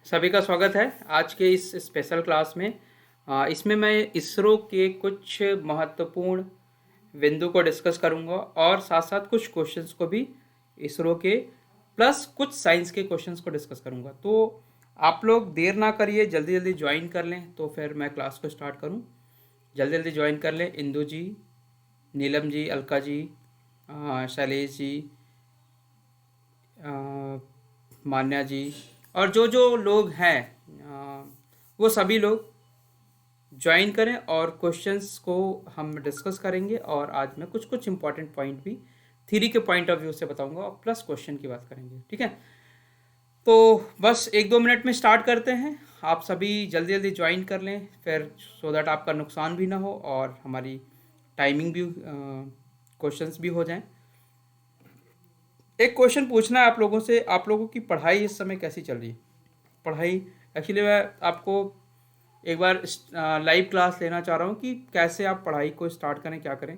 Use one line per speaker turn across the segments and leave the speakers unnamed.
सभी का स्वागत है आज के इस स्पेशल क्लास में। इसमें मैं इसरो के कुछ महत्वपूर्ण बिंदु को डिस्कस करूंगा और साथ साथ कुछ क्वेश्चंस को भी इसरो के प्लस कुछ साइंस के क्वेश्चंस को डिस्कस करूंगा। तो आप लोग देर ना करिए, जल्दी जल्दी ज्वाइन कर लें तो फिर मैं क्लास को स्टार्ट करूं। जल्दी जल्दी ज्वाइन कर लें। इंदु जी, नीलम जी, अलका जी, शैलेश जी, मान्या जी और जो जो लोग हैं वो सभी लोग ज्वाइन करें और क्वेश्चंस को हम डिस्कस करेंगे। और आज मैं कुछ कुछ इंपॉर्टेंट पॉइंट भी थ्योरी के पॉइंट ऑफ व्यू से बताऊंगा और प्लस क्वेश्चन की बात करेंगे। ठीक है, तो बस एक दो मिनट में स्टार्ट करते हैं। आप सभी जल्दी जल्दी ज्वाइन कर लें फिर सो दैट आपका नुकसान भी ना हो और हमारी टाइमिंग भी क्वेश्चंस भी हो जाएं। एक क्वेश्चन पूछना है आप लोगों से, आप लोगों की पढ़ाई इस समय कैसी चल रही है? पढ़ाई एक्चुअली मैं आपको एक बार लाइव क्लास लेना चाह रहा हूँ कि कैसे आप पढ़ाई को स्टार्ट करें, क्या करें।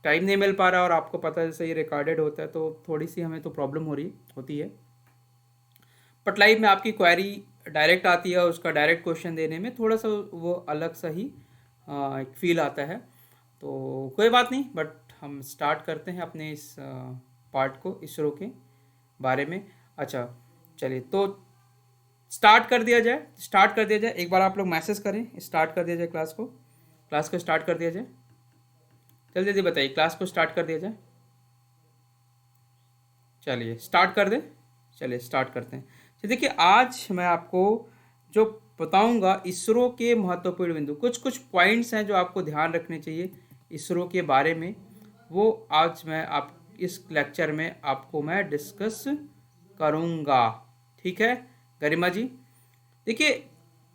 टाइम नहीं मिल पा रहा और आपको पता है जैसे ये रिकॉर्डेड होता है तो थोड़ी सी हमें तो प्रॉब्लम होती है। बट लाइव में आपकी क्वेरी डायरेक्ट आती है और उसका डायरेक्ट क्वेश्चन देने में थोड़ा सा वो अलग सा ही एक फील आता है। तो कोई बात नहीं, बट हम स्टार्ट करते हैं अपने इस पार्ट को इसरो के बारे में। अच्छा चलिए, तो स्टार्ट कर दिया जाए। एक बार आप लोग मैसेज करें, स्टार्ट कर दिया जाए क्लास को स्टार्ट कर दिया जाए। जल्दी जल्दी बताइए, क्लास को स्टार्ट कर दिया जाए। चलिए स्टार्ट कर दें। चलिए स्टार्ट करते हैं। तो देखिए, आज मैं आपको जो बताऊंगा इसरो के महत्वपूर्ण बिंदु, कुछ कुछ पॉइंट्स हैं जो आपको ध्यान रखने चाहिए इसरो के बारे में, वो आज मैं आप इस लेक्चर में आपको मैं डिस्कस करूंगा। ठीक है गरिमा जी? देखिए,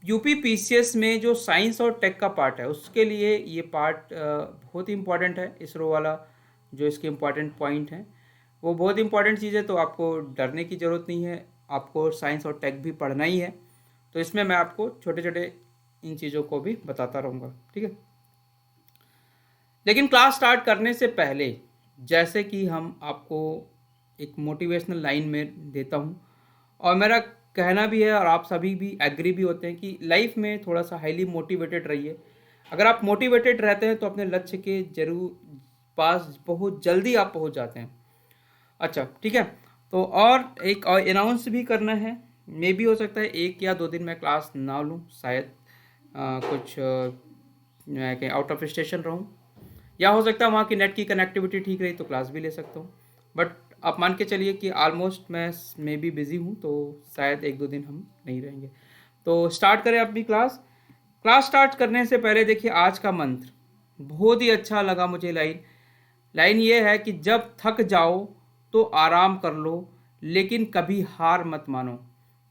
यूपी पीसीएस में जो साइंस और टेक का पार्ट है उसके लिए ये पार्ट बहुत ही इम्पोर्टेंट है। इसरो वाला जो इसके इम्पोर्टेंट पॉइंट हैं वो बहुत इंपॉर्टेंट चीज़ है, तो आपको डरने की ज़रूरत नहीं है। आपको साइंस और टेक भी पढ़ना ही है, तो इसमें मैं आपको छोटे छोटे इन चीज़ों को भी बताता रहूँगा। ठीक है, लेकिन क्लास स्टार्ट करने से पहले जैसे कि हम आपको एक मोटिवेशनल लाइन में देता हूँ और मेरा कहना भी है और आप सभी भी एग्री भी होते हैं कि लाइफ में थोड़ा सा हाईली मोटिवेटेड रहिए। अगर आप मोटिवेटेड रहते हैं तो अपने लक्ष्य के जरूर पास बहुत जल्दी आप पहुंच जाते हैं। अच्छा ठीक है, तो और एक और अनाउंस भी करना है। मे भी हो सकता है 1 या 2 दिन मैं क्लास ना लूँ, शायद कुछ मैं आउट ऑफ स्टेशन रहूँ, या हो सकता है वहाँ की नेट की कनेक्टिविटी ठीक रही तो क्लास भी ले सकता हूँ। बट आप मान के चलिए कि ऑलमोस्ट मैं भी बिज़ी हूँ, तो शायद 1 2 दिन हम नहीं रहेंगे। तो स्टार्ट करें अपनी क्लास। क्लास स्टार्ट करने से पहले देखिए, आज का मंत्र बहुत ही अच्छा लगा मुझे। लाइन लाइन ये है कि जब थक जाओ तो आराम कर लो, लेकिन कभी हार मत मानो।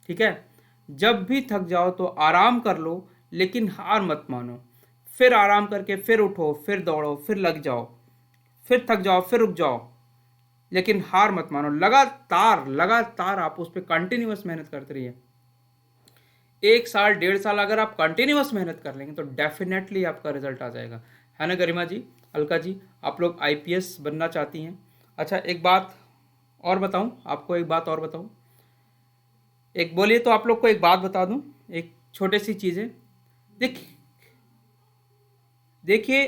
ठीक है, जब भी थक जाओ तो आराम कर लो, लेकिन हार मत मानो। फिर आराम करके फिर उठो, फिर दौड़ो, फिर लग जाओ, फिर थक जाओ, फिर रुक जाओ, लेकिन हार मत मानो। लगातार लगातार आप उस पर कंटिन्यूस मेहनत करते रहिए। 1 साल 1.5 साल अगर आप कंटिन्यूस मेहनत कर लेंगे तो डेफिनेटली आपका रिजल्ट आ जाएगा। है ना गरिमा जी, अलका जी? आप लोग आईपीएस बनना चाहती हैं। अच्छा एक बात और बताऊं आपको, एक बात और बताऊं, एक बोलिए तो आप लोग को एक बात बता दूं, एक छोटी सी चीज़ है। देखिए देखिए,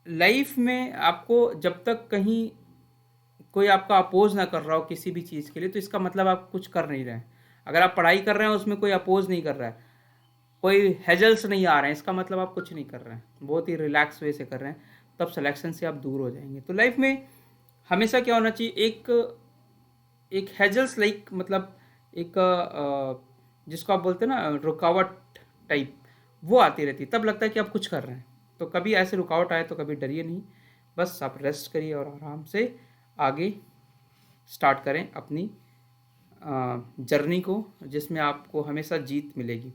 लाइफ में आपको जब तक कहीं कोई आपका अपोज ना कर रहा हो किसी भी चीज़ के लिए, तो इसका मतलब आप कुछ कर नहीं रहे हैं। अगर आप पढ़ाई कर रहे हैं उसमें कोई अपोज नहीं कर रहा है, कोई हेजल्स नहीं आ रहे हैं, इसका मतलब आप कुछ नहीं कर रहे हैं, बहुत ही रिलैक्स वे से कर रहे हैं, तब सिलेक्शन से आप दूर हो जाएंगे। तो लाइफ में हमेशा क्या होना चाहिए, एक एक हेजल्स लाइक, मतलब एक जिसको आप बोलते हैं ना रुकावट टाइप, वो आती रहती है, तब लगता है कि आप कुछ कर रहे हैं। तो कभी ऐसे रुकावट आए तो कभी डरिए नहीं, बस आप रेस्ट करिए और आराम से आगे स्टार्ट करें अपनी जर्नी को, जिसमें आपको हमेशा जीत मिलेगी।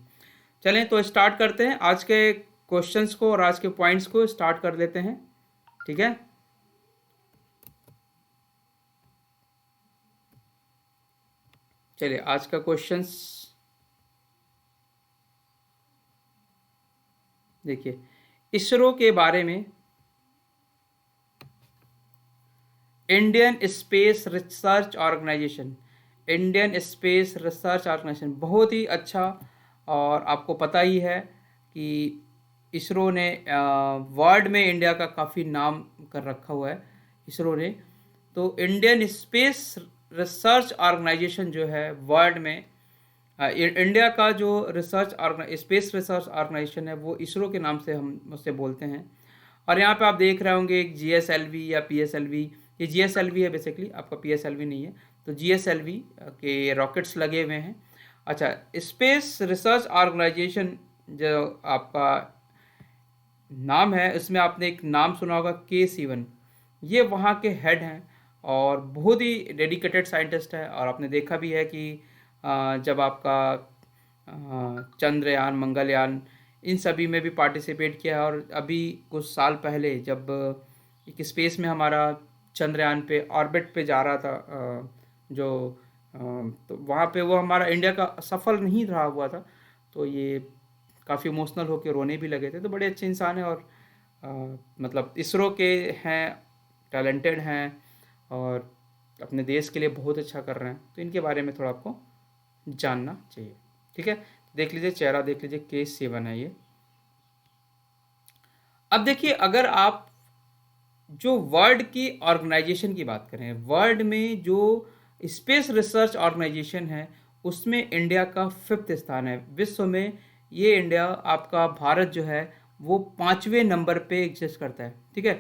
चलें तो स्टार्ट करते हैं आज के क्वेश्चंस को और आज के पॉइंट्स को स्टार्ट कर लेते हैं। ठीक है, चलिए आज का क्वेश्चंस देखिए। इसरो के बारे में, Indian space Research Organisation Indian space Research Organisation बहुत ही अच्छा। और आपको पता ही है कि इसरो ने वर्ल्ड में इंडिया का काफ़ी नाम कर रखा हुआ है इसरो ने। तो इंडियन स्पेस रिसर्च ऑर्गेनाइजेशन जो है वर्ल्ड में, इंडिया का जो स्पेस रिसर्च ऑर्गेनाइजेशन है वो इसरो के नाम से हम उससे बोलते हैं। और यहाँ पे आप देख रहे होंगे एक GSLV या PSLV, ये GSLV है बेसिकली, आपका PSLV नहीं है। तो GSLV के रॉकेट्स लगे हुए हैं। अच्छा, स्पेस रिसर्च ऑर्गेनाइजेशन जो आपका नाम है, इसमें आपने एक नाम सुना होगा K सिवन। ये वहाँ के हेड हैं और बहुत ही डेडिकेटेड साइंटिस्ट है। और आपने देखा भी है कि जब आपका चंद्रयान, मंगलयान, इन सभी में भी पार्टिसिपेट किया है। और अभी कुछ साल पहले जब एक स्पेस में हमारा चंद्रयान पे ऑर्बिट पे जा रहा था, जो तो वहाँ पे वो हमारा इंडिया का सफल नहीं रहा हुआ था। तो ये काफ़ी इमोशनल होकर रोने भी लगे थे। तो बड़े अच्छे इंसान हैं और अ, मतलब इसरो के हैं, टैलेंटेड हैं और अपने देश के लिए बहुत अच्छा कर रहे हैं। तो इनके बारे में थोड़ा आपको जानना चाहिए। ठीक है, देख लीजिए चेहरा, देख लीजिए K सिवन है ये। अब देखिए, अगर आप जो वर्ल्ड की ऑर्गेनाइजेशन की बात करें, वर्ल्ड में जो स्पेस रिसर्च ऑर्गेनाइजेशन है उसमें इंडिया का 5th स्थान है विश्व में। ये इंडिया, आपका भारत जो है वो 5वें नंबर पे एग्जिस्ट करता है। ठीक है,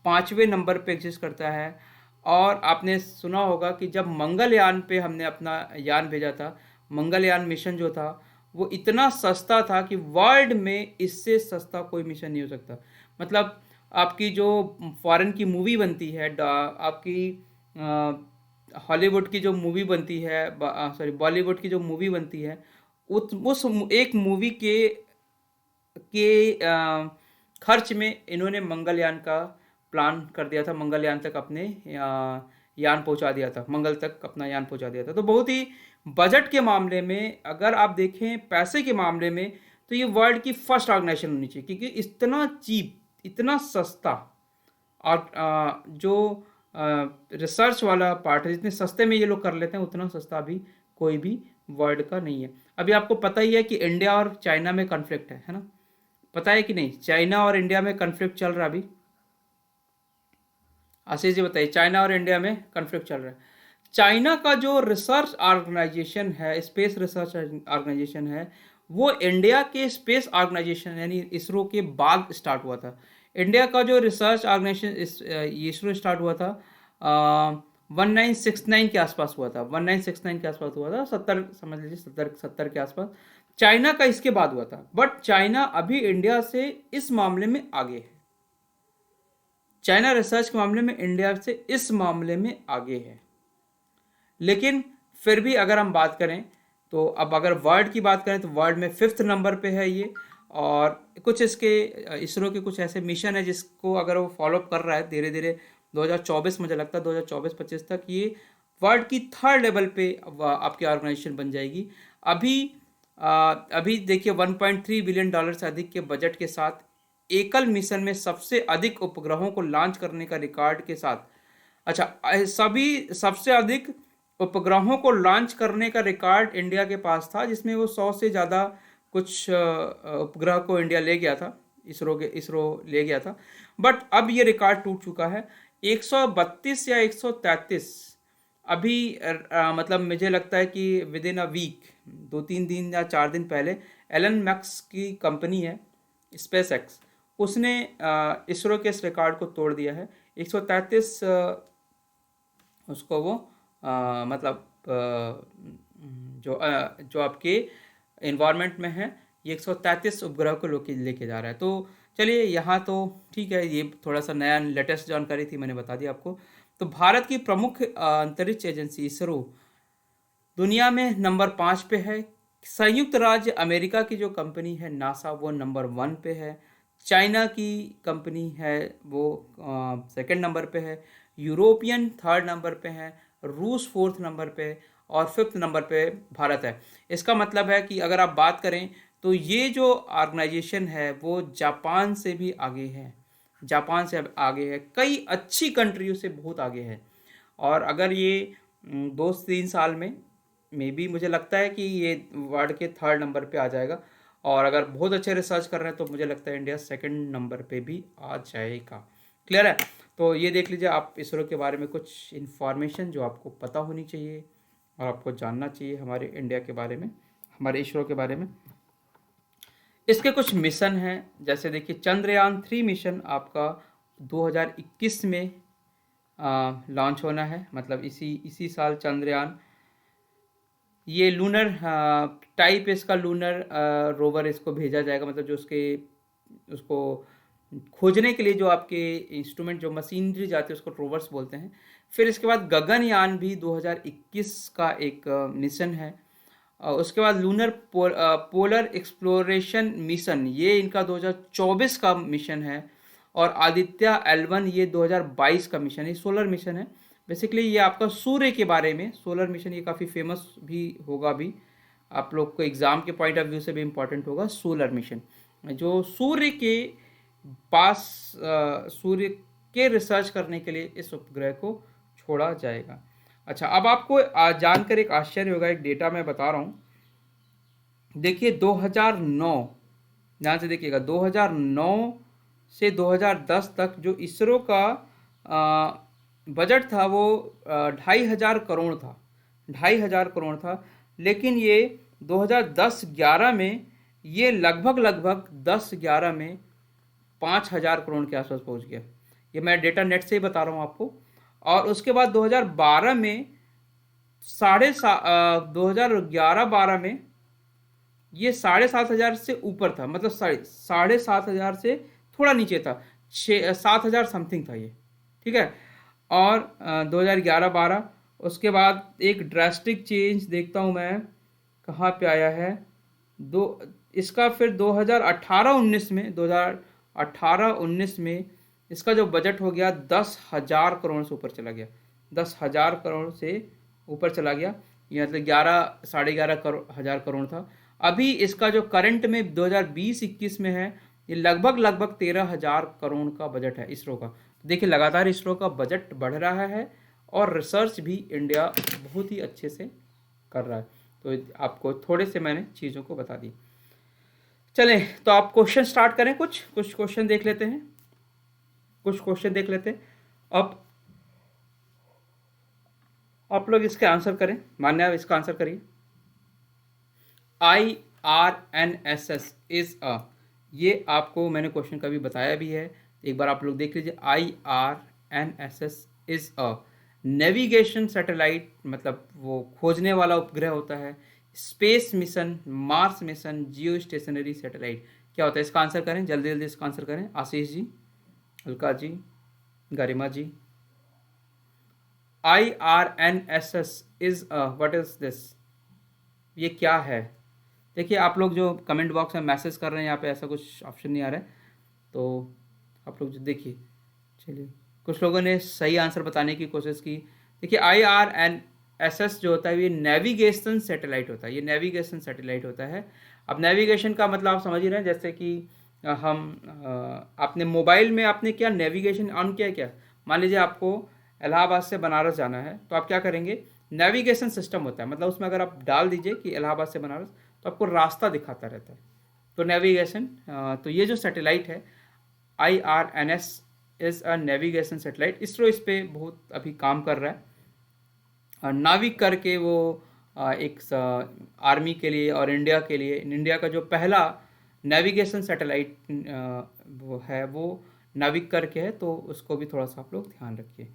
5वें नंबर पे एग्जिस्ट करता है। और आपने सुना होगा कि जब मंगलयान पे हमने अपना यान भेजा था, मंगलयान मिशन जो था वो इतना सस्ता था कि वर्ल्ड में इससे सस्ता कोई मिशन नहीं हो सकता। मतलब आपकी जो फॉरेन की मूवी बनती है, आपकी हॉलीवुड की जो मूवी बनती है, सॉरी बॉलीवुड की जो मूवी बनती है, उस एक मूवी के खर्च में इन्होंने मंगलयान का प्लान कर दिया था, मंगलयान तक अपने यान पहुंचा दिया था, मंगल तक अपना यान पहुंचा दिया था। तो बहुत ही बजट के मामले में अगर आप देखें, पैसे के मामले में, तो ये वर्ल्ड की फर्स्ट ऑर्गेनाइजेशन होनी चाहिए, क्योंकि इतना चीप, इतना सस्ता। और जो रिसर्च वाला पार्ट है, जितने सस्ते में ये लोग कर लेते हैं उतना सस्ता अभी कोई भी वर्ल्ड का नहीं है। अभी आपको पता ही है कि इंडिया और चाइना में कॉन्फ्लिक्ट है ना? पता है कि नहीं? चाइना और इंडिया में कॉन्फ्लिक्ट चल रहा है अभी। आशीष जी बताइए, चाइना और इंडिया में कॉन्फ्लिक्ट चल रहा है। चाइना का जो रिसर्च ऑर्गेनाइजेशन है, स्पेस रिसर्च ऑर्गेनाइजेशन है, वो इंडिया के स्पेस ऑर्गेनाइजेशन यानी इसरो के बाद स्टार्ट हुआ था। इंडिया का जो रिसर्च ऑर्गेनाइजेशन इसरो स्टार्ट हुआ था 1969 के आसपास हुआ था, 1969 के आसपास हुआ था, 70 समझ लीजिए, 70 के आसपास। चाइना का इसके बाद हुआ था, बट चाइना अभी इंडिया से इस मामले में आगे है। चाइना रिसर्च के मामले में इंडिया से इस मामले में आगे है। लेकिन फिर भी अगर हम बात करें, तो अब अगर वर्ल्ड की बात करें तो वर्ल्ड में 5th नंबर पे है ये। और कुछ इसके इसरो के कुछ ऐसे मिशन है जिसको अगर वो फॉलोअप कर रहा है धीरे धीरे, 2024 मुझे लगता है 2024-25 तक ये वर्ल्ड की 3rd लेवल पे आपकी ऑर्गेनाइजेशन बन जाएगी। अभी अभी देखिए, $1.3 बिलियन से अधिक के बजट के साथ एकल मिशन में सबसे अधिक उपग्रहों को लॉन्च करने का रिकॉर्ड के साथ, अच्छा, सभी सबसे अधिक उपग्रहों को लॉन्च करने का रिकॉर्ड इंडिया के पास था, जिसमें वो 100 से ज़्यादा कुछ उपग्रह को इंडिया ले गया था, इसरो ले गया था। बट अब ये रिकॉर्ड टूट चुका है। 132 या 133 अभी मतलब मुझे लगता है कि विद इन अ वीक, 2-3 दिन या 4 दिन पहले, एलन मस्क की कंपनी है स्पेस एक्स, उसने इसरो के इस रिकॉर्ड को तोड़ दिया है। 133 उसको वो मतलब जो आपके इन्वायरमेंट में है, ये 133 उपग्रह को लेके जा रहा है। तो चलिए, यहाँ तो ठीक है, ये थोड़ा सा नया लेटेस्ट जानकारी थी, मैंने बता दी आपको। तो भारत की प्रमुख अंतरिक्ष एजेंसी इसरो दुनिया में नंबर 5 पे है। संयुक्त राज्य अमेरिका की जो कंपनी है नासा, वो नंबर 1 पे है। चाइना की कंपनी है वो 2nd नंबर पे है। यूरोपियन 3rd नंबर पे है। रूस 4th नंबर पे, और 5th नंबर पे भारत है। इसका मतलब है कि अगर आप बात करें तो ये जो ऑर्गेनाइजेशन है वो जापान से भी आगे है, जापान से आगे है, कई अच्छी कंट्रियों से बहुत आगे है। और अगर ये 2-3 साल में मे बी मुझे लगता है कि ये वर्ल्ड के थर्ड नंबर पे आ जाएगा, और अगर बहुत अच्छे रिसर्च कर रहे हैं तो मुझे लगता है इंडिया सेकंड नंबर पे भी आ जाएगा। क्लियर है? तो ये देख लीजिए आप इसरो के बारे में कुछ इन्फॉर्मेशन जो आपको पता होनी चाहिए और आपको जानना चाहिए हमारे इंडिया के बारे में, हमारे इसरो के बारे में। इसके कुछ मिशन हैं, जैसे देखिए चंद्रयान 3 मिशन आपका 2021 में लॉन्च होना है, मतलब इसी इसी साल चंद्रयान, ये लूनर टाइप इसका लूनर रोवर इसको भेजा जाएगा, मतलब जो उसको खोजने के लिए जो आपके इंस्ट्रूमेंट जो मशीनरी जाती है उसको रोवर्स बोलते हैं। फिर इसके बाद गगनयान भी 2021 का एक मिशन है। उसके बाद लूनर पोलर एक्सप्लोरेशन मिशन, ये इनका 2024 का मिशन है। और आदित्य L1 ये 2022 का मिशन है, सोलर मिशन है। बेसिकली ये आपका सूर्य के बारे में सोलर मिशन, ये काफ़ी फेमस भी होगा भी, आप लोग को एग्ज़ाम के पॉइंट ऑफ व्यू से भी इम्पोर्टेंट होगा। सोलर मिशन जो सूर्य के पास सूर्य के रिसर्च करने के लिए इस उपग्रह को छोड़ा जाएगा। अच्छा, अब आपको जानकर एक आश्चर्य होगा, एक डेटा मैं बता रहा हूँ। देखिए 2009, ध्यान से देखिएगा, 2009 से 2010 तक जो इसरो का बजट था वो 2,500 करोड़ था, 2,500 करोड़ था। लेकिन ये 2010-11 में ये लगभग 10-11 में 5,000 करोड़ के आसपास पहुंच गया। ये मैं डेटा नेट से ही बता रहा हूँ आपको। और उसके बाद 2012 में 2011-12 में ये 7,500 से ऊपर था, मतलब 7,500 से थोड़ा नीचे था, 7,000 समथिंग था ये, ठीक है। और 2011-12 उसके बाद एक ड्रास्टिक चेंज देखता हूँ मैं कहाँ पे आया है, दो इसका फिर 2018-19 में इसका जो बजट हो गया 10,000 करोड़ से ऊपर चला गया, 10,000 करोड़ से ऊपर चला गया। ये मतलब 11-11.5 हजार करोड़ था। अभी इसका जो करंट में 2020-21 में है, ये लगभग 13,000 करोड़ का बजट है इसरो का। देखिए लगातार इसरो का बजट बढ़ रहा है और रिसर्च भी इंडिया बहुत ही अच्छे से कर रहा है। तो आपको थोड़े से मैंने चीज़ों को बता दी। चलें तो आप क्वेश्चन स्टार्ट करें, कुछ क्वेश्चन देख लेते हैं, अब आप लोग इसके आंसर करें। मान्य आप इसका आंसर करिए। IRNSS इज अ, ये आपको मैंने क्वेश्चन कभी बताया भी है, एक बार आप लोग देख लीजिए। IRNSS is a navigation satellite, मतलब वो खोजने वाला उपग्रह होता है। स्पेस मिशन, मार्स मिशन, जियो स्टेशनरी सैटेलाइट क्या होता है? इसका आंसर करें, जल्दी जल्दी इसका आंसर करें। आशीष जी, अलका जी, गरिमा जी। IRNSS is a, what is this, ये क्या है? देखिए आप लोग जो कमेंट बॉक्स में मैसेज कर रहे हैं, यहाँ पे ऐसा कुछ ऑप्शन नहीं आ रहा है, तो आप लोग जो देखिए, चलिए कुछ लोगों ने सही आंसर बताने की कोशिश की। देखिए IRNSS जो होता है ये नेविगेशन सैटेलाइट होता है, ये नेविगेशन सैटेलाइट होता है। अब नेविगेशन का मतलब आप समझ ही रहे हैं, जैसे कि आपने मोबाइल में आपने क्या नेविगेशन ऑन किया क्या? मान लीजिए आपको इलाहाबाद से बनारस जाना है, तो आप क्या करेंगे? नेविगेशन सिस्टम होता है, मतलब उसमें अगर आप डाल दीजिए कि इलाहाबाद से बनारस, तो आपको रास्ता दिखाता रहता है, तो नेविगेशन। तो ये जो सैटेलाइट है IRNS is a navigation satellite. ISRO इस पर बहुत अभी काम कर रहा है। नाविक करके वो एक आर्मी के लिए और इंडिया के लिए, इंडिया का जो पहला नेविगेशन सैटेलाइट वो है, वो नाविक करके है, तो उसको भी थोड़ा सा आप लोग ध्यान रखिए।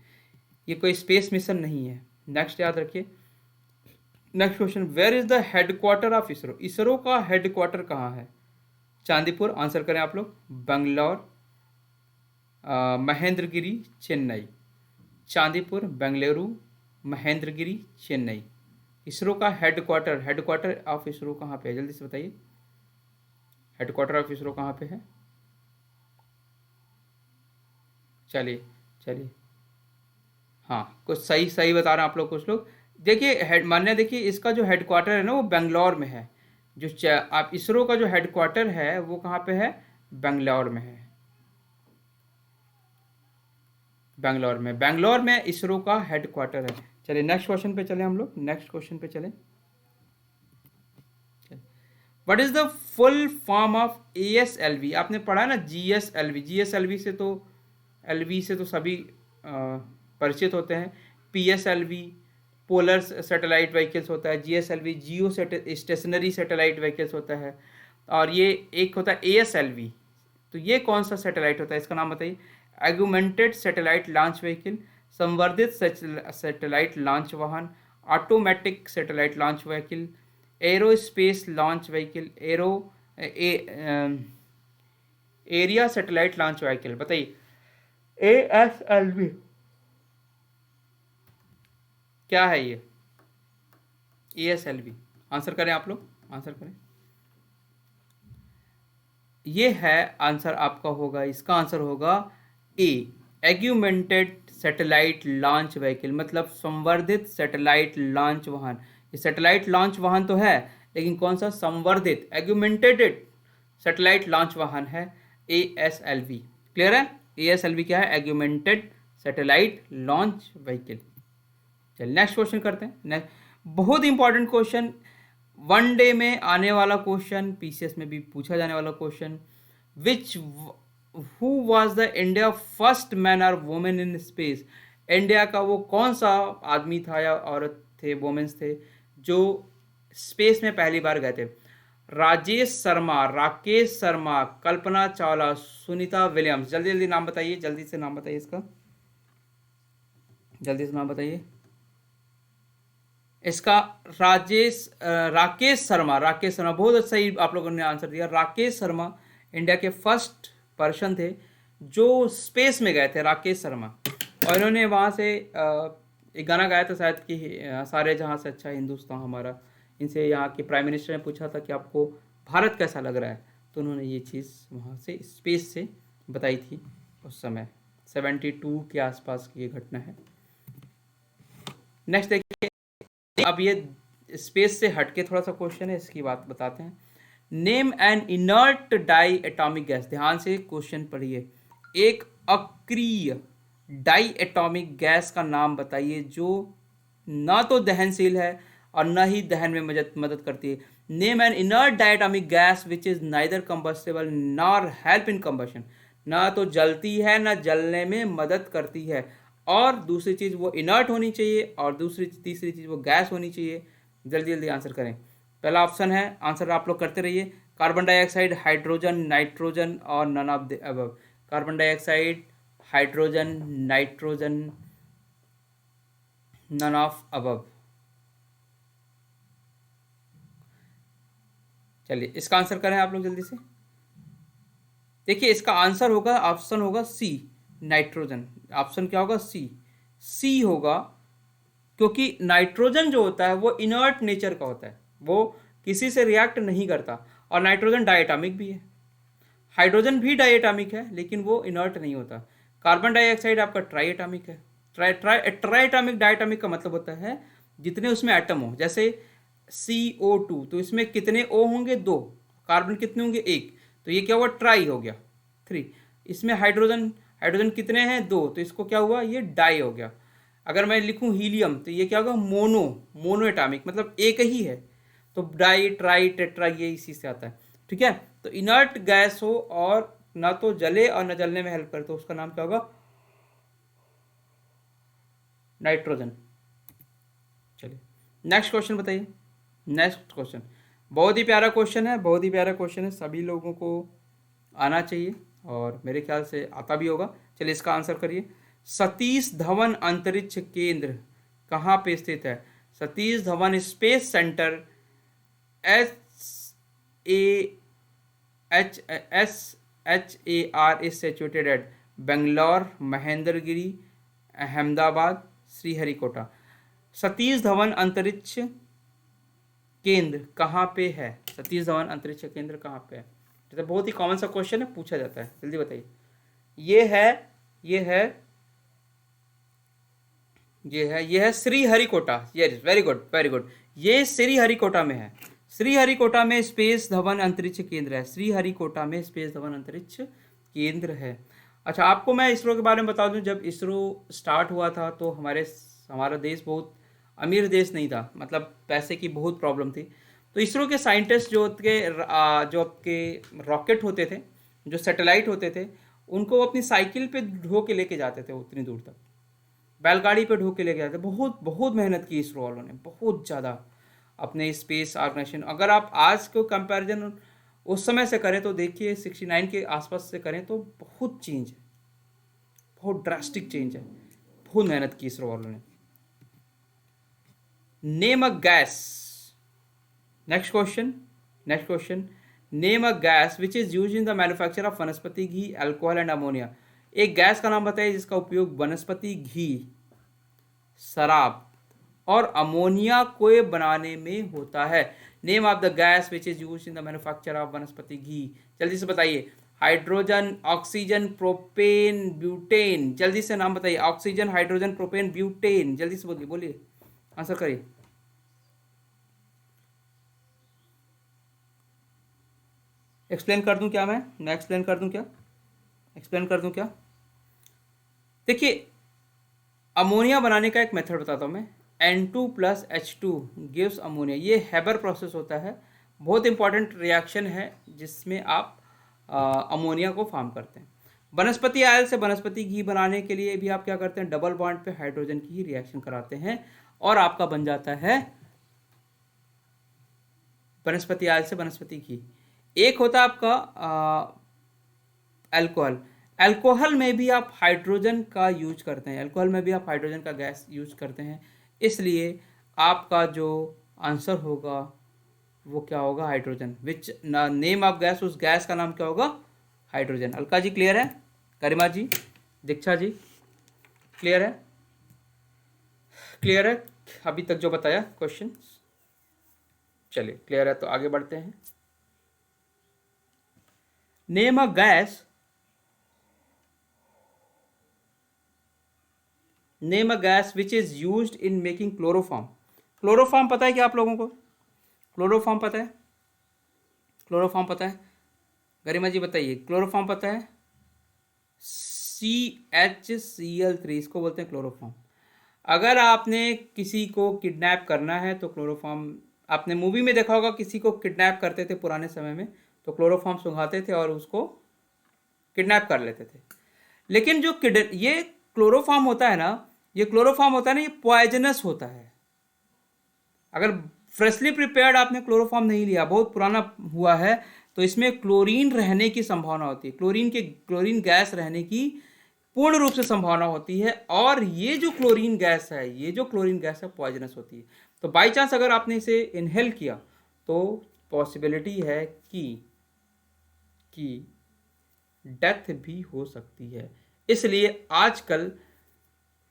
ये कोई स्पेस मिशन नहीं है। नेक्स्ट याद रखिए, next question, where is the headquarter of ISRO? ISRO का हेडक्वार्टर कहाँ है? चांदीपुर, आंसर करें आप लोग। बेंगलोर, महेंद्रगिरी, चेन्नई। चांदीपुर, बेंगलुरु, महेंद्रगिरी, चेन्नई। इसरो का हेडक्वार्टर ऑफ इसरो कहाँ पे है? जल्दी से बताइए, हेडक्वार्टर ऑफ इसरो कहाँ पे है? चलिए चलिए, हाँ कुछ सही सही बता रहे हैं आप लोग, कुछ लोग। देखिए हेड मान्य, देखिए इसका जो हेडक्वार्टर है ना वो बेंगलोर में है। आप इसरो का जो हेडक्वार्टर है वो कहाँ पे है? बेंगलोर में है। बेंगलोर में इसरो का हेडक्वार्टर है। चलिए नेक्स्ट क्वेश्चन पे चले हम लोग, नेक्स्ट क्वेश्चन पे चलें। What is the full form of ASLV? आपने पढ़ा है ना GSLV। GSLV से तो LV से तो सभी परिचित होते हैं। PSLV पोलर सैटेलाइट व्हीकल्स होता है। GSLV जियो स्टेशनरी सैटेलाइट व्हीकल्स होता है। और ये एक होता है ASLV। तो ये कौन सा सैटेलाइट होता है, इसका नाम बताइए। एगुमेंटेड सैटेलाइट लॉन्च व्हीकल, संवर्धित सैटेलाइट लॉन्च वाहन, automatic satellite launch vehicle, aerospace launch vehicle, area satellite launch vehicle. बताइए ASLV क्या है ये? ASLV आंसर करें, आप लोग आंसर करें। ये है आंसर आपका होगा, इसका आंसर होगा ए, एग्यूमेंटेड सैटेलाइट लॉन्च व्हीकल, मतलब संवर्धित सैटेलाइट लॉन्च वाहन। ये सैटेलाइट लॉन्च वाहन तो है, लेकिन कौन सा? संवर्धित एग्यूमेंटेड सैटेलाइट लॉन्च वाहन है ASLV। क्लियर है? ASLV क्या है? Augmented satellite launch vehicle. चलिए नेक्स्ट क्वेश्चन करते हैं। नेक्स्ट बहुत इंपॉर्टेंट क्वेश्चन, वन डे में आने वाला क्वेश्चन, PCS में भी पूछा जाने वाला question. Which who was the India first man और वुमेन इन स्पेस? इंडिया का वो कौन सा आदमी था या औरत थे, वुमेन्स थे, जो स्पेस में पहली बार गए थे? राजेश शर्मा, राकेश शर्मा, कल्पना चावला, सुनीता विलियम्स। जल्दी जल्दी नाम बताइए, जल्दी से नाम बताइए इसका, जल्दी से नाम बताइए इसका। राकेश शर्मा, राकेश शर्मा बहुत सही आप लोगों ने आंसर दिया। राकेश शर्मा इंडिया के फर्स्ट पर्सन थे जो स्पेस में गए थे, राकेश शर्मा। और इन्होंने वहाँ से एक गाना गाया था शायद कि सारे जहाँ से अच्छा हिंदुस्तान हमारा। इनसे यहाँ के प्राइम मिनिस्टर ने पूछा था कि आपको भारत कैसा लग रहा है, तो उन्होंने ये चीज़ वहाँ से स्पेस से बताई थी उस समय। 72 के आसपास की ये घटना है। नेक्स्ट देखिए, अब ये स्पेस से हटके थोड़ा सा क्वेश्चन है, इसकी बात बताते हैं। Name an inert diatomic gas. ध्यान से क्वेश्चन पढ़िए। एक अक्रिय डाई एटॉमिक गैस का नाम बताइए जो ना तो दहनशील है और न ही दहन में मदद करती है। Name an inert diatomic gas which is neither combustible nor help in combustion. ना तो जलती है ना जलने में मदद करती है, और दूसरी चीज़ वो इनर्ट होनी चाहिए, और तीसरी चीज़ वो गैस होनी चाहिए। जल्दी जल्दी आंसर करें। पहला ऑप्शन है, आंसर आप लोग करते रहिए, कार्बन डाइऑक्साइड, हाइड्रोजन, नाइट्रोजन और none of the above. Carbon dioxide, hydrogen, nitrogen, none of above. चलिए इसका आंसर करें आप लोग जल्दी से। देखिए इसका आंसर होगा, ऑप्शन होगा सी, नाइट्रोजन। ऑप्शन क्या होगा? सी होगा, क्योंकि नाइट्रोजन जो होता है वो इनर्ट नेचर का होता है, वो किसी से रिएक्ट नहीं करता। और नाइट्रोजन डायटॉमिक भी है, हाइड्रोजन भी डायटॉमिक है, लेकिन वो इनर्ट नहीं होता। कार्बन डाइऑक्साइड आपका ट्राइएटॉमिक है। ट्राइएटॉमिक डायटॉमिक का मतलब होता है जितने उसमें एटम हो, जैसे CO2, तो इसमें कितने O होंगे? 2। कार्बन कितने होंगे? 1। तो ये क्या हुआ? ट्राई हो गया, 3। इसमें हाइड्रोजन कितने हैं? 2, तो इसको क्या हुआ? ये डाई हो गया। अगर मैं लिखूं हीलियम, तो ये क्या होगा? मोनो एटॉमिक, मतलब एक ही है। तो डाई, ट्राई, टेट्रा, ये इसी से आता है। ठीक है, तो इनर्ट गैस हो और ना तो जले और न जलने में हेल्प करे, तो उसका नाम क्या होगा? नाइट्रोजन। चलिए नेक्स्ट क्वेश्चन बताइए। नेक्स्ट क्वेश्चन बहुत ही प्यारा क्वेश्चन है, बहुत ही प्यारा क्वेश्चन है, सभी लोगों को आना चाहिए और मेरे ख्याल से आता भी होगा। चलिए इसका आंसर करिए। सतीश धवन अंतरिक्ष केंद्र कहाँ पे स्थित है? Satish Dhawan space centre SHAR is situated at Bangalore, Mahendragiri, Ahmedabad, Sriharikota. Satish Dhawan अंतरिक्ष केंद्र कहाँ पे है? सतीश धवन अंतरिक्ष केंद्र कहाँ पे है? तो बहुत ही कॉमन सा क्वेश्चन है, पूछा जाता है, जल्दी बताइए। ये है Sriharikota. Yes, very good very good, ये श्रीहरिकोटा में है। श्रीहरिकोटा में स्पेस धवन अंतरिक्ष केंद्र है। श्रीहरिकोटा में स्पेस धवन अंतरिक्ष केंद्र है। अच्छा, आपको मैं इसरो के बारे में बता दूं, जब इसरो स्टार्ट हुआ था तो हमारा देश बहुत अमीर देश नहीं था, मतलब पैसे की बहुत प्रॉब्लम थी। तो इसरो के साइंटिस्ट जो आपके रॉकेट होते थे, जो सैटेलाइट होते थे, उनको वो अपनी साइकिल पे ढो के लेके जाते थे उतनी दूर तक, बैलगाड़ी पे ढो के लेके जाते। बहुत बहुत मेहनत की इसरो वालों ने, बहुत ज़्यादा, अपने स्पेस ऑर्गेनाइजेशन। अगर आप आज को कंपैरिजन उस समय से करें तो देखिए 69 के आसपास से करें तो बहुत चेंज है, बहुत ड्रास्टिक चेंज है। बहुत मेहनत की इसरो वालों ने। Name a gas, next question, next question, name a gas which is use in the manufacture of वनस्पति घी, अल्कोहल एंड अमोनिया। एक गैस का नाम बताइए जिसका उपयोग वनस्पति घी, शराब और अमोनिया को बनाने में होता है। Name of the gas which is use in the manufacture of वनस्पति घी, जल्दी से बताइए। हाइड्रोजन, ऑक्सीजन, प्रोपेन, ब्यूटेन, जल्दी से नाम बताइए। ऑक्सीजन, हाइड्रोजन, प्रोपेन, ब्यूटेन, जल्दी से बोलिए, बोलिए, आंसर करिए। एक्सप्लेन कर दूं क्या? मैं एक्सप्लेन कर दूं क्या? एक्सप्लेन कर दूं क्या? देखिए, अमोनिया बनाने का एक मेथड बताता हूँ मैं। N2 plus H2 gives ammonia. ये हैबर प्रोसेस होता है, बहुत इंपॉर्टेंट रिएक्शन है जिसमें आप अमोनिया को फॉर्म करते हैं। वनस्पति ऑयल से वनस्पति घी बनाने के लिए भी आप क्या करते हैं, डबल बॉन्ड पे हाइड्रोजन की ही रिएक्शन कराते हैं और आपका बन जाता है वनस्पति ऑयल से वनस्पति घी। एक होता है आपका अल्कोहल। अल्कोहल में भी आप हाइड्रोजन का यूज करते हैं, अल्कोहल में भी आप हाइड्रोजन का गैस यूज करते हैं, इसलिए आपका जो आंसर होगा वो क्या होगा, hydrogen. Which name of gas, उस गैस का नाम क्या होगा, हाइड्रोजन। अलका जी क्लियर है? गरिमा जी, दीक्षा जी क्लियर है? क्लियर है अभी तक जो बताया क्वेश्चन? चलिए क्लियर है तो आगे बढ़ते हैं। Name a gas, name a gas which is used in making chloroform. Chloroform पता है क्या आप लोगों को? क्लोरोफॉर्म पता है? क्लोरोफॉर्म पता है? गरिमा जी बताइए, क्लोरोफॉर्म पता है? CHCl3, इसको बोलते हैं क्लोरोफॉर्म। अगर आपने किसी को किडनैप करना है तो क्लोरोफॉर्म, आपने मूवी में देखा होगा, किसी को किडनैप करते थे पुराने समय में तो क्लोरोफॉर्म सुंघाते थे और उसको किडनैप कर लेते थे। लेकिन जो ये क्लोरोफॉर्म होता है ना, ये क्लोरोफॉर्म होता है ना, ये पॉइजनस होता है। अगर फ्रेशली प्रिपेयर्ड आपने क्लोरोफॉर्म नहीं लिया, बहुत पुराना हुआ है, तो इसमें क्लोरीन रहने की संभावना होती है, क्लोरीन गैस रहने की पूर्ण रूप से संभावना होती है। और ये जो क्लोरीन गैस है, ये जो क्लोरीन गैस है पॉइजनस होती है। तो बाई चांस अगर आपने इसे इनहेल किया तो पॉसिबिलिटी है कि डेथ भी हो सकती है। इसलिए आजकल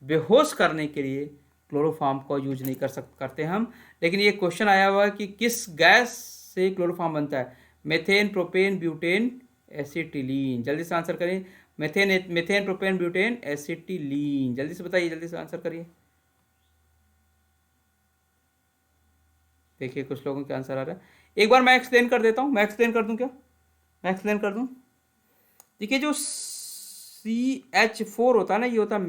बेहोश करने के लिए क्लोरोफॉर्म को यूज नहीं करते हम। लेकिन ये क्वेश्चन आया हुआ है कि किस गैस से क्लोरोफॉर्म बनता है? Methane, propane, butane, acetylene. जल्दी से आंसर करें। मेथेन, प्रोपेन, ब्यूटेन, एसिटिलीन, जल्दी से बताइए, जल्दी से आंसर करिए। देखिए कुछ लोगों के आंसर आ रहा है। एक बार मैं एक्सप्लेन कर देता हूँ, मैं एक्सप्लेन कर दूँ क्या? मैं एक्सप्लेन कर दूँ। देखिए जो CH4 होता है ना, ये होता है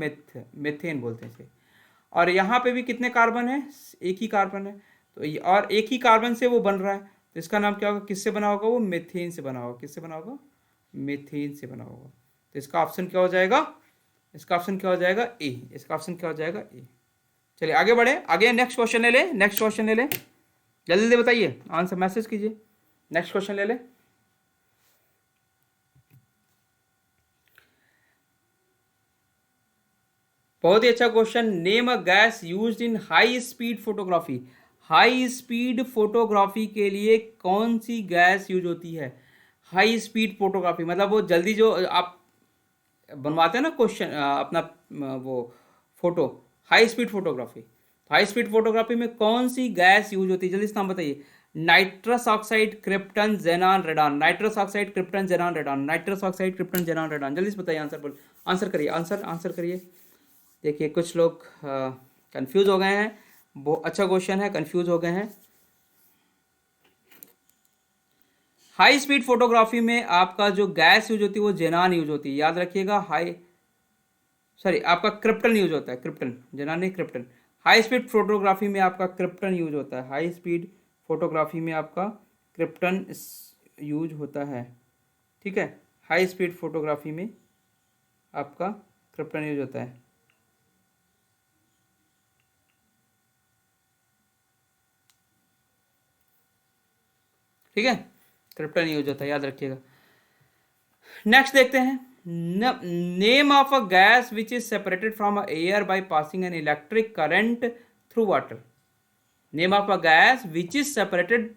मेथेन बोलते हैं इसे। और यहाँ पे भी कितने कार्बन है? एक ही कार्बन है। तो ये, और एक ही कार्बन से वो बन रहा है, तो इसका नाम क्या होगा, किससे बना होगा? वो मेथेन से बना होगा। किससे बना होगा? मेथेन से बना होगा। तो इसका ऑप्शन क्या हो जाएगा? इसका ऑप्शन क्या हो जाएगा? ए। इसका ऑप्शन क्या हो जाएगा? ए। चलिए आगे बढ़े, आगे नेक्स्ट क्वेश्चन ले ले, नेक्स्ट क्वेश्चन ले ले, जल्दी जल्दी बताइए, आंसर मैसेज कीजिए। नेक्स्ट क्वेश्चन ले ले। बहुत ही अच्छा question. Name a gas used in high speed photography. High speed photography के लिए कौन सी गैस यूज होती है? हाई स्पीड फोटोग्राफी मतलब वो जल्दी जो आप बनवाते हैं ना क्वेश्चन, अपना वो photo, high speed photography. High speed photography में कौन सी गैस यूज होती है? जल्दी से नाम बताइए। Nitrous oxide, krypton, जेनान, radon. Nitrous oxide, krypton, जेनान, radon. Nitrous oxide, krypton, जेनान, radon. जल्दी से बताइए, आंसर बोल, आंसर करिए, आंसर करिए। देखिए कुछ लोग कंफ्यूज हो गए हैं, बहुत अच्छा क्वेश्चन है, कंफ्यूज हो गए हैं। हाई स्पीड फोटोग्राफी में आपका जो गैस यूज होती है वो जेनान यूज होती है, याद रखिएगा। आपका क्रिप्टन यूज होता है, क्रिप्टन, जेनान नहीं, क्रिप्टन। हाई स्पीड फोटोग्राफी में आपका क्रिप्टन यूज होता है। हाई स्पीड फोटोग्राफी में आपका क्रिप्टन यूज होता है, ठीक है। हाई स्पीड फोटोग्राफी में आपका क्रिप्टन यूज होता है। ठीक है, क्रिप्टन यूज होता है, याद रखिएगा। नेक्स्ट देखते हैं, name of a gas which is separated from air by passing an electric current through water. Name of a gas which is separated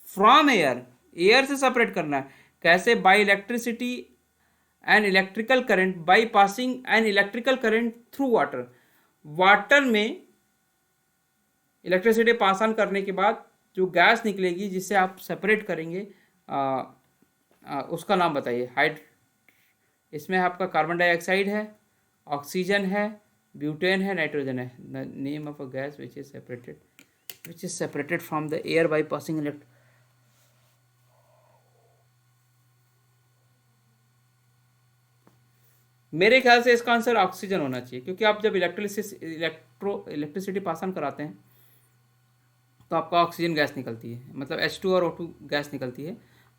from air, air से सेपरेट करना है कैसे? Bye electricity an electrical current by passing an electrical current through water. Water में electricity pass on करने के बाद जो gas निकलेगी जिससे आप सेपरेट करेंगे, उसका नाम बताइए। इसमें आपका कार्बन डाइऑक्साइड है, ऑक्सीजन है, ब्यूटेन है, नाइट्रोजन है। Name of a gas which is separated from the air by passing electric. मेरे ख्याल से इसका आंसर ऑक्सीजन होना चाहिए, क्योंकि आप जब इलेक्ट्रिसिटी पास ऑन कराते हैं तो आपका ऑक्सीजन गैस निकलती है, मतलब H2 और O2 गैस निकलती है।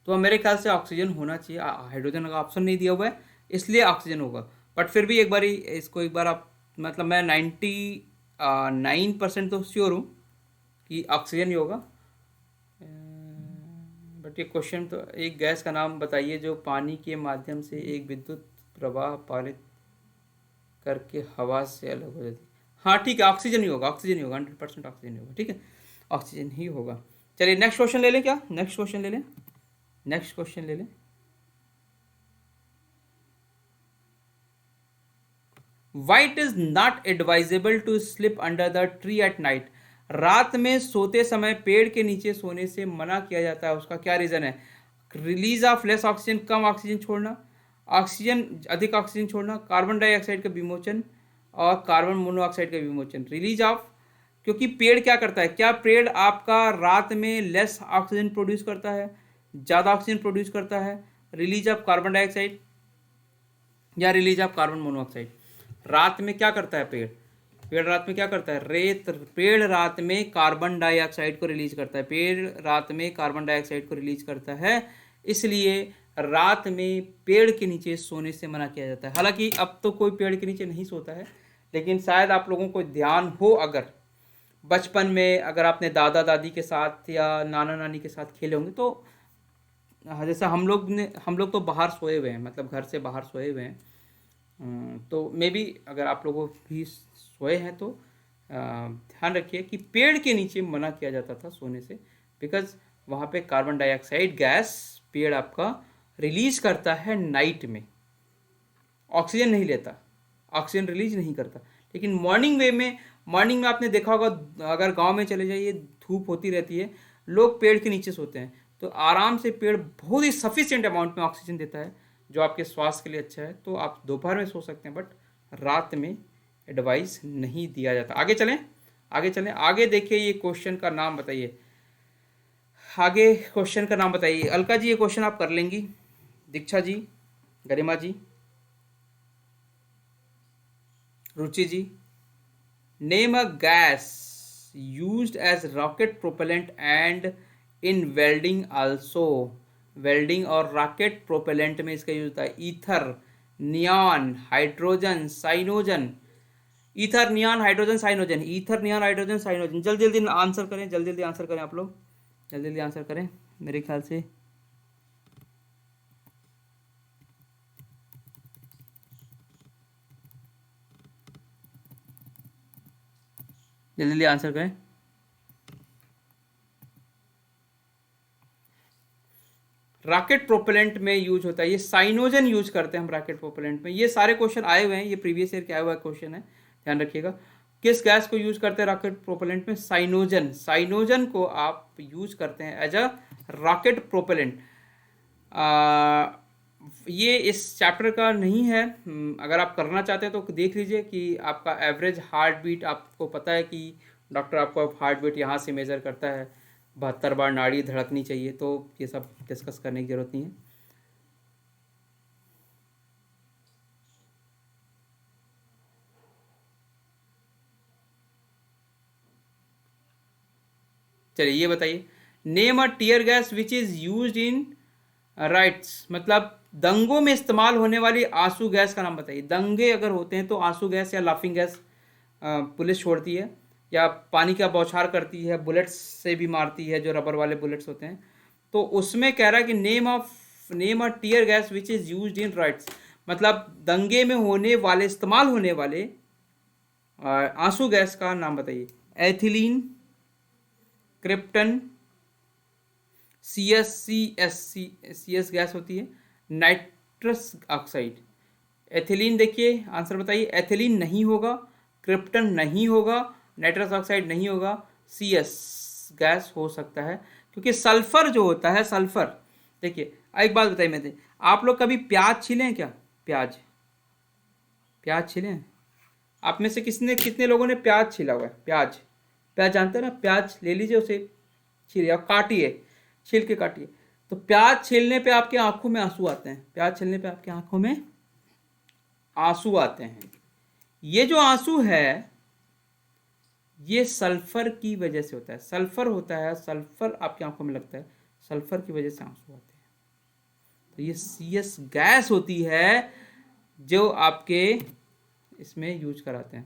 तो मेरे ख्याल से ऑक्सीजन होना चाहिए, हाइड्रोजन का ऑप्शन नहीं दिया हुआ है इसलिए ऑक्सीजन होगा। बट फिर भी एक बार इसको एक बार आप, मतलब मैं 99% तो श्योर हूँ कि ऑक्सीजन ही होगा। बट ये क्वेश्चन तो, एक गैस का नाम बताइए जो पानी के माध्यम से एक विद्युत प्रवाह पारित करके हवा से अलग हो जाती है। हाँ ठीक है, ऑक्सीजन ही होगा, ऑक्सीजन ही होगा, 100% ऑक्सीजन ही होगा, ठीक है, ऑक्सीजन ही होगा। चलिए नेक्स्ट क्वेश्चन ले लें, क्या नेक्स्ट क्वेश्चन ले लें, नेक्स्ट क्वेश्चन ले लें। Why it is not advisable to sleep under the tree at night? रात में सोते समय पेड़ के नीचे सोने से मना किया जाता है, उसका क्या रीजन है? Release of less oxygen, come oxygen छोड़ना, ऑक्सीजन अधिक ऑक्सीजन छोड़ना, कार्बन डाइऑक्साइड का विमोचन और कार्बन मोनोऑक्साइड का विमोचन। रिलीज ऑफ, क्योंकि पेड़ क्या करता है, क्या पेड़ आपका रात में लेस ऑक्सीजन प्रोड्यूस करता है, ज़्यादा ऑक्सीजन प्रोड्यूस करता है? रिलीज ऑफ कार्बन डाइऑक्साइड या रिलीज ऑफ कार्बन मोनोऑक्साइड? रात में क्या करता है पेड़? पेड़ रात में क्या करता है? पेड़ रात में कार्बन डाइऑक्साइड को रिलीज करता है, पेड़ रात में कार्बन डाइऑक्साइड को रिलीज करता है, इसलिए रात में पेड़ के नीचे सोने से मना किया जाता है। हालांकि अब तो कोई पेड़ के नीचे नहीं सोता है, लेकिन शायद आप लोगों को ध्यान हो, अगर बचपन में अगर आपने दादा दादी के साथ या नाना नानी के साथ खेले होंगे तो, जैसा हम लोग तो बाहर सोए हुए हैं, मतलब घर से बाहर सोए हुए हैं, तो मे बी अगर आप लोगों भी सोए हैं तो ध्यान रखिए कि पेड़ के नीचे मना किया जाता था सोने से, बिकॉज वहाँ पे कार्बन डाइऑक्साइड गैस पेड़ आपका रिलीज करता है नाइट में, ऑक्सीजन नहीं लेता, ऑक्सीजन रिलीज नहीं करता। लेकिन मॉर्निंग में आपने देखा होगा, अगर गांव में चले जाइए धूप होती रहती है, लोग पेड़ के नीचे सोते हैं, तो आराम से पेड़ बहुत ही सफिशिएंट अमाउंट में ऑक्सीजन देता है जो आपके स्वास्थ्य के लिए अच्छा है। तो आप दोपहर में सो सकते हैं, बट रात में एडवाइस नहीं दिया जाता। आगे चलें, आगे चलें, आगे देखिए, ये क्वेश्चन का नाम बताइए, आगे क्वेश्चन का नाम बताइए। अलका जी ये क्वेश्चन आप कर लेंगी, Diksha ji, Garima ji, Ruchi ji. Name a gas used as rocket propellant and in welding also. Welding और रॉकेट प्रोपेलेंट में इसका यूज होता है। Ether, neon, hydrogen, cyanogen. Ether, neon, hydrogen, cyanogen, ether, neon, hydrogen, cyanogen. जल्दी जल्दी आंसर करें, जल्दी जल्दी आंसर करें, आप लोग जल्दी जल्दी आंसर करें, मेरे ख्याल से जल्दी जल्दी आंसर करें। रॉकेट प्रोपेलेंट में यूज होता है, ये साइनोजन यूज करते हैं हम रॉकेट प्रोपेलेंट में। ये सारे क्वेश्चन आए हुए हैं, ये प्रीवियस ईयर के आया हुआ क्वेश्चन है, ध्यान रखिएगा। किस गैस को यूज करते हैं रॉकेट प्रोपेलेंट में? साइनोजन। साइनोजन को आप यूज करते हैं एज अ रॉकेट प्रोपेलेंट। ये इस चैप्टर का नहीं है, अगर आप करना चाहते हैं तो देख लीजिए कि आपका एवरेज हार्ट बीट, आपको पता है कि डॉक्टर आपको हार्ट बीट यहाँ से मेज़र करता है, 72 बार नाड़ी धड़कनी चाहिए, तो ये सब डिस्कस करने की ज़रूरत नहीं है। चलिए ये बताइए, name a tear gas which is used in rights, मतलब दंगों में इस्तेमाल होने वाली आंसू गैस का नाम बताइए। दंगे अगर होते हैं तो आंसू गैस या लाफिंग गैस पुलिस छोड़ती है, या पानी का बौछार करती है, बुलेट्स से भी मारती है, जो रबर वाले बुलेट्स होते हैं। तो उसमें कह रहा है कि name a tear gas which is used in rights, मतलब दंगे में होने वाले, इस्तेमाल होने वाले आंसू गैस का नाम बताइए। Ethylene, krypton, C S gas होती है, नाइट्रस ऑक्साइड। एथिलीन देखिए, आंसर बताइए। एथिलीन नहीं होगा, क्रिप्टन नहीं होगा, नाइट्रस ऑक्साइड नहीं होगा, सी एस गैस हो सकता है, क्योंकि सल्फर जो होता है, सल्फर देखिए। एक बात बताइए मैं, आप लोग कभी प्याज छीले हैं क्या? प्याज, प्याज छीले हैं? आप में से कितने लोगों ने प्याज छीला हुआ है? प्याज, प्याज जानते हैं ना? प्याज ले लीजिए, उसे छीलिए और काटिए, छील के काटिए। तो प्याज छीलने पे आपके आंखों में आंसू आते हैं, प्याज छीलने पे आपके आंखों में आंसू आते हैं। ये जो आंसू है ये सल्फर की वजह से होता है, सल्फर होता है, सल्फर आपकी आंखों में लगता है, सल्फर की वजह से आंसू आते हैं। तो ये सी एस गैस होती है जो आपके इसमें यूज कराते हैं।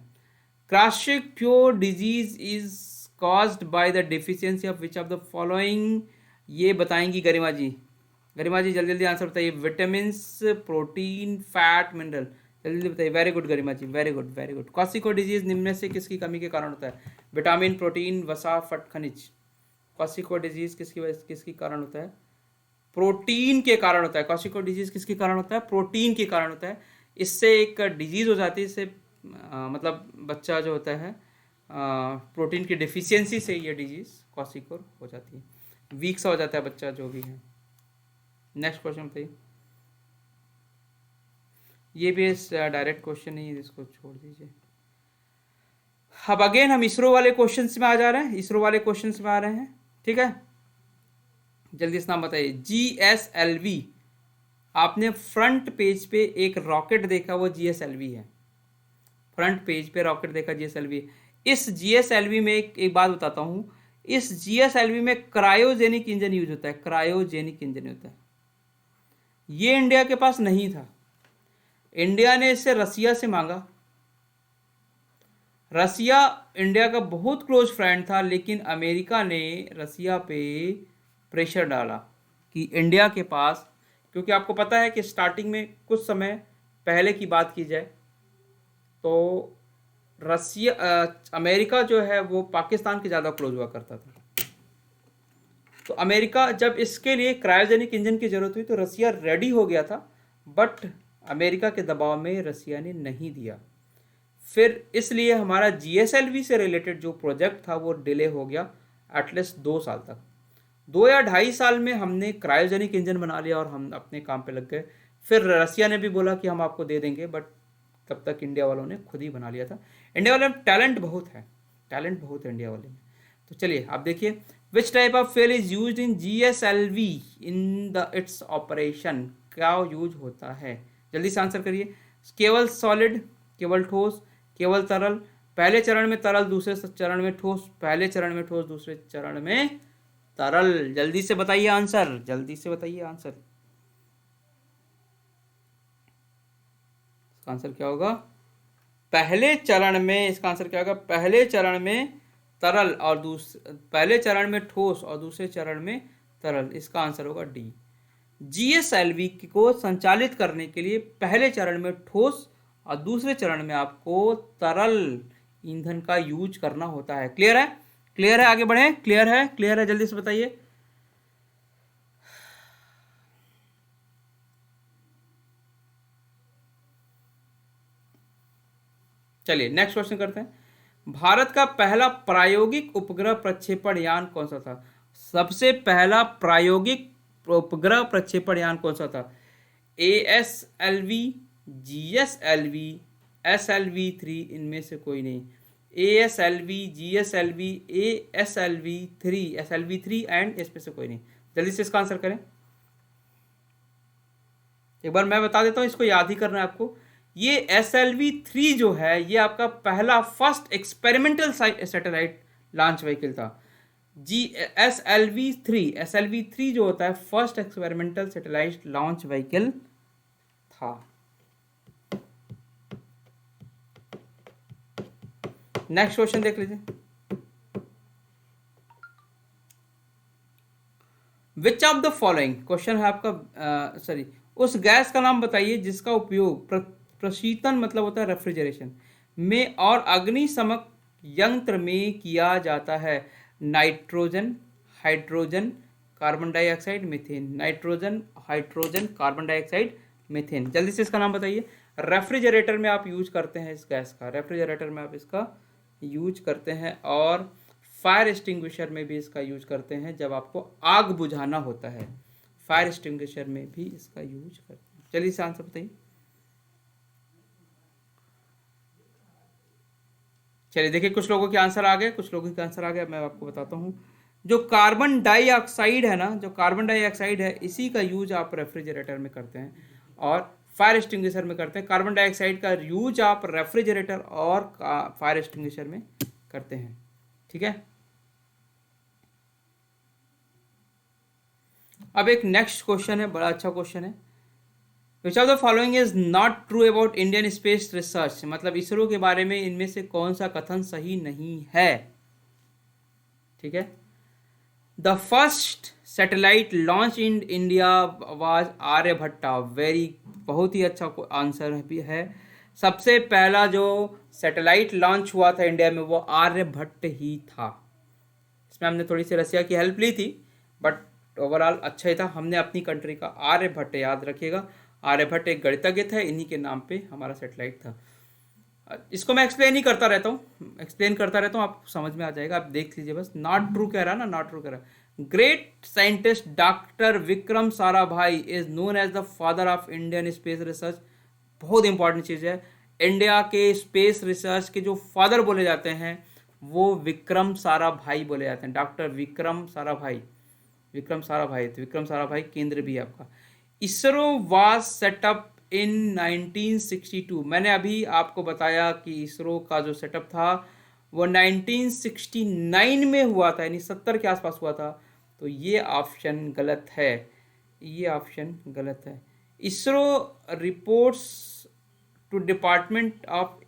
क्राशियो disease is caused by the deficiency of which of the following, ये बताएंगी गरिमा जी। गरिमा जी जल्दी जल्दी आंसर बताइए। विटामिन, प्रोटीन, फैट, मिनरल, जल्दी जल्दी बताइए। Very good Garima ji, very good very good. Kwashiorkor disease निम्न में से किसकी कमी के कारण होता है? विटामिन, प्रोटीन, वसा, फट, खनिज। क्वासिको डिजीज किसकी कारण होता है? प्रोटीन के कारण होता है। क्वासिको डिजीज किसके कारण होता है? प्रोटीन के कारण होता है। इससे एक डिजीज हो जाती है, इससे मतलब बच्चा जो होता है प्रोटीन की डिफिशियंसी से ये डिजीज क्वासिको हो जाती है, वीक सा हो जाता है बच्चा जो भी है। नेक्स्ट क्वेश्चन बताइए। ये भी डायरेक्ट क्वेश्चन नहीं है, इसको छोड़ दीजिए। अब अगेन हम इसरो वाले क्वेश्चंस में आ जा रहे हैं, इसरो वाले क्वेश्चंस में आ रहे हैं, ठीक है। जल्दी से नाम बताइए। GSLV, आपने फ्रंट पेज पे एक रॉकेट देखा, वो GSLV है। फ्रंट पेज पे रॉकेट देखा, GSLV। इस GSLV में एक बात बताता हूं, इस GSLV में क्रायोजेनिक इंजन यूज होता है, क्रायोजेनिक इंजन होता है। ये इंडिया के पास नहीं था, इंडिया ने इसे रसिया से मांगा। रसिया इंडिया का बहुत क्लोज फ्रेंड था, लेकिन अमेरिका ने रसिया पे प्रेशर डाला कि इंडिया के पास, क्योंकि आपको पता है कि स्टार्टिंग में कुछ समय पहले की बात की जाए तो रसिया अमेरिका जो है वो पाकिस्तान के ज़्यादा क्लोज हुआ करता था। तो अमेरिका जब इसके लिए क्रायोजेनिक इंजन की ज़रूरत हुई तो रसिया रेडी हो गया था, बट अमेरिका के दबाव में रसिया ने नहीं दिया। फिर इसलिए हमारा GSLV से रिलेटेड जो प्रोजेक्ट था वो डिले हो गया एटलीस्ट 2 साल तक। 2 या 2.5 साल में हमने क्रायोजेनिक इंजन बना लिया और हम अपने काम पे लग गए। फिर रसिया ने भी बोला कि हम आपको दे देंगे, बट तब तक इंडिया वालों ने खुद ही बना लिया था। इंडिया वाले में टैलेंट बहुत है, टैलेंट बहुत है इंडिया वाले में। तो चलिए आप देखिए, which type of fuel is use in GSLV in the its operation, क्या यूज होता है? जल्दी से आंसर करिए। केवल सॉलिड, केवल ठोस, केवल तरल, पहले चरण में तरल, दूसरे चरण में ठोस, पहले चरण में ठोस, दूसरे चरण में तरल। जल्दी से बताइए आंसर, जल्दी से बताइए आंसर। इसका आंसर क्या होगा? पहले चरण में, इसका आंसर क्या होगा? पहले चरण में तरल और पहले चरण में ठोस और दूसरे चरण में तरल। इसका आंसर होगा डी। GSLV को संचालित करने के लिए पहले चरण में ठोस और दूसरे चरण में आपको तरल ईंधन का यूज करना होता है। क्लियर है? क्लियर है? आगे बढ़े। क्लियर है? क्लियर है? जल्दी से बताइए। चलिए नेक्स्ट क्वेश्चन करते हैं। भारत का पहला प्रायोगिक उपग्रह प्रक्षेपण यान कौन सा था? सबसे पहला प्रायोगिक उपग्रह प्रक्षेपण यान कौन सा था? ASLV, GSLV, SLV3, इनमें से कोई नहीं। ASLV, GSLV, ASLV3, SLV3 and इसमें से कोई नहीं। जल्दी से इसका आंसर करें। एक बार मैं बता देता हूं, इसको याद ही करना है आपको। ये SLV3 जो है ये आपका पहला first experimental satellite launch vehicle था। जी SLV3 जो होता है first experimental satellite launch vehicle था। नेक्स्ट क्वेश्चन देख लीजिए। विच ऑफ द फॉलोइंग, क्वेश्चन है आपका सॉरी, उस गैस का नाम बताइए जिसका उपयोग प्रशीतन मतलब होता है रेफ्रिजरेशन में और अग्निशमक यंत्र में किया जाता है। Nitrogen, hydrogen, carbon dioxide, methane. Nitrogen, hydrogen, carbon dioxide, methane. जल्दी से इसका नाम बताइए। रेफ्रिजरेटर में आप यूज करते हैं इस गैस का, रेफ्रिजरेटर में आप इसका यूज करते हैं और फायर एक्सटिंग्विशर में भी इसका यूज करते हैं जब आपको आग बुझाना होता है। फायर एक्सटिंग्विशर में भी इसका यूज करते हैं। चलिए इसे आंसर बताइए। चलिए देखिए, कुछ लोगों के आंसर आ गए, कुछ लोगों के आंसर आ गए। मैं आपको बताता हूँ। जो कार्बन डाइऑक्साइड है ना, जो कार्बन डाइऑक्साइड है, इसी का यूज आप रेफ्रिजरेटर में करते हैं और फायर एक्सटिंग्विशर में करते हैं। कार्बन डाइऑक्साइड का यूज आप रेफ्रिजरेटर और फायर एक्सटिंग्विशर में करते हैं। ठीक है। अब एक नेक्स्ट क्वेश्चन है, बड़ा अच्छा क्वेश्चन है। विच of the following is not true about Indian space research, मतलब इसरो के बारे में इनमें से कौन सा कथन सही नहीं है। ठीक है। The first satellite launch in India was Aryabhata. Very, बहुत ही अच्छा आंसर भी है। सबसे पहला जो सैटेलाइट लॉन्च हुआ था इंडिया में वो आर्यभट्ट ही था। इसमें हमने थोड़ी सी रसिया की हेल्प ली थी, बट ओवरऑल अच्छा ही था। हमने अपनी कंट्री का आर्यभट्ट, याद रखिएगा, आर्यभट्ट एक गणितज्ञ था, इन्हीं के नाम पे हमारा सेटेलाइट था। इसको मैं एक्सप्लेन ही करता रहता हूँ, एक्सप्लेन करता रहता हूँ, आपको समझ में आ जाएगा। आप देख लीजिए बस। नॉट ट्रू कह रहा ना, नॉट ट्रू कह रहा। Great scientist doctor Vikram Sarabhai is known as the father of Indian space research. बहुत इंपॉर्टेंट चीज़ है। इंडिया के स्पेस रिसर्च के जो फादर बोले जाते हैं वो विक्रम साराभाई बोले जाते हैं। डॉक्टर विक्रम साराभाई, विक्रम साराभाई। तो विक्रम साराभाई केंद्र भी है आपका। इसरो वाज सेटअप इन 1962। मैंने अभी आपको बताया कि इसरो का जो सेटअप था वो 1969 में हुआ था, यानी 70 के आसपास हुआ था। तो ये ऑप्शन गलत है, ये ऑप्शन गलत है। ISRO reports to department of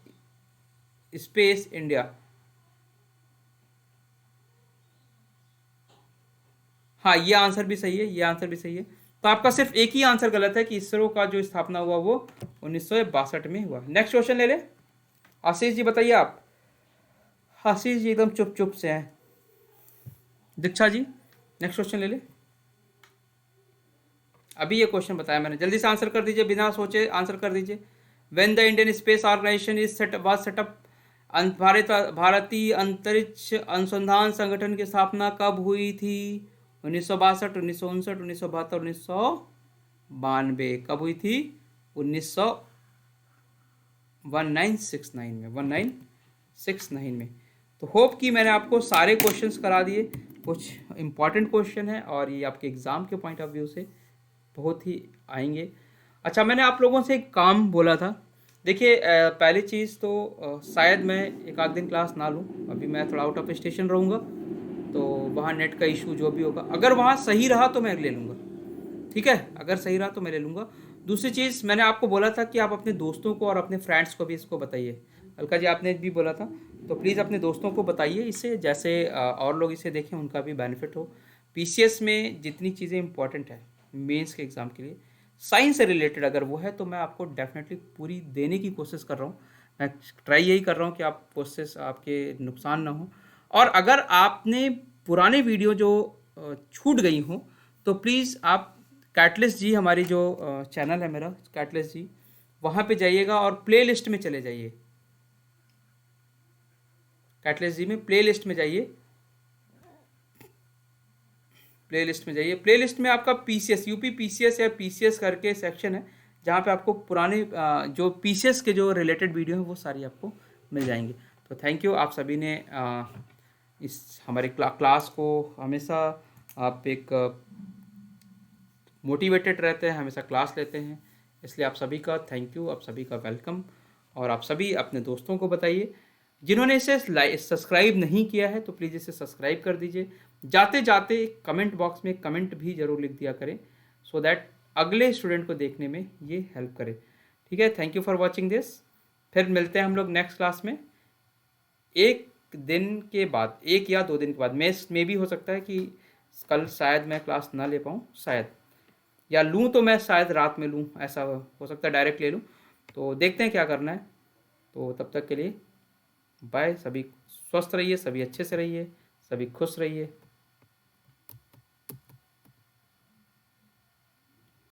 space India. हाँ, ये आंसर भी सही है, ये आंसर भी सही है। तो आपका सिर्फ एक ही आंसर गलत है कि इसरो का जो स्थापना हुआ वो 1962 में हुआ। नेक्स्ट क्वेश्चन ले ले। आशीष जी बताइए आप। आशीष जी एकदम चुप चुप से हैं। दीक्षा जी नेक्स्ट क्वेश्चन ले ले। अभी ये क्वेश्चन बताया मैंने, जल्दी से आंसर कर दीजिए, बिना सोचे आंसर कर दीजिए। When the Indian space organisation is set up, भारतीय अंतरिक्ष अनुसंधान संगठन की स्थापना कब हुई थी? 1962, 1959, 1972, 1992। कब हुई थी? 1969 में, 1969 में। तो होप कि मैंने आपको सारे क्वेश्चंस करा दिए। कुछ इंपॉर्टेंट क्वेश्चन है और ये आपके एग्ज़ाम के पॉइंट ऑफ व्यू से बहुत ही आएंगे। अच्छा, मैंने आप लोगों से एक काम बोला था। देखिए पहली चीज़ तो शायद मैं एक आध दिन क्लास ना लूँ, अभी मैं थोड़ा आउट ऑफ स्टेशन रहूँगा, तो वहाँ नेट का इशू जो भी होगा, अगर वहाँ सही रहा तो मैं ले लूँगा। ठीक है, अगर सही रहा तो मैं ले लूँगा। दूसरी चीज़, मैंने आपको बोला था कि आप अपने दोस्तों को और अपने फ्रेंड्स को भी इसको बताइए। अलका जी आपने भी बोला था, तो प्लीज़ अपने दोस्तों को बताइए इससे, जैसे और लोग इसे देखें, उनका भी बेनिफिट हो। पीसीएस में जितनी चीज़ें इंपॉर्टेंट है मेंस के एग्ज़ाम के लिए, साइंस से रिलेटेड अगर वो है तो मैं आपको डेफिनेटली पूरी देने की कोशिश कर रहा हूँ। मैं ट्राई यही कर रहा हूँ कि आप कोशिश आपके नुकसान ना हो। और अगर आपने पुराने वीडियो जो छूट गई हों तो प्लीज़ आप कैटलिस्ट जी, हमारी जो चैनल है मेरा कैटलिस्ट जी, वहाँ पे जाइएगा और प्ले लिस्ट में चले जाइए। कैटलिस्ट जी में प्ले लिस्ट में जाइए, प्ले लिस्ट में जाइए। प्ले लिस्ट में आपका पीसीएस, यूपी पीसीएस या पीसीएस करके सेक्शन है जहाँ पे आपको पुराने जो पीसीएस के जो रिलेटेड वीडियो हैं वो सारी आपको मिल जाएंगी। तो थैंक यू, आप सभी ने इस हमारे क्लास को हमेशा आप एक मोटिवेटेड रहते हैं, हमेशा क्लास लेते हैं, इसलिए आप सभी का थैंक यू, आप सभी का वेलकम। और आप सभी अपने दोस्तों को बताइए। जिन्होंने इसे सब्सक्राइब नहीं किया है तो प्लीज़ इसे सब्सक्राइब कर दीजिए। जाते जाते कमेंट बॉक्स में कमेंट भी ज़रूर लिख दिया करें, सो दैट अगले स्टूडेंट को देखने में ये हेल्प करे। ठीक है, thank you for watching this. फिर मिलते हैं हम लोग नेक्स्ट क्लास में एक दिन के बाद, 1 या 2 दिन के बाद। मे भी हो सकता है कि कल शायद मैं क्लास ना ले पाऊँ, शायद, या लूँ तो मैं शायद रात में लूँ, ऐसा हो सकता है डायरेक्ट ले लूँ। तो देखते हैं क्या करना है। तो तब तक के लिए बाय। सभी स्वस्थ रहिए, सभी अच्छे से रहिए, सभी खुश रहिए।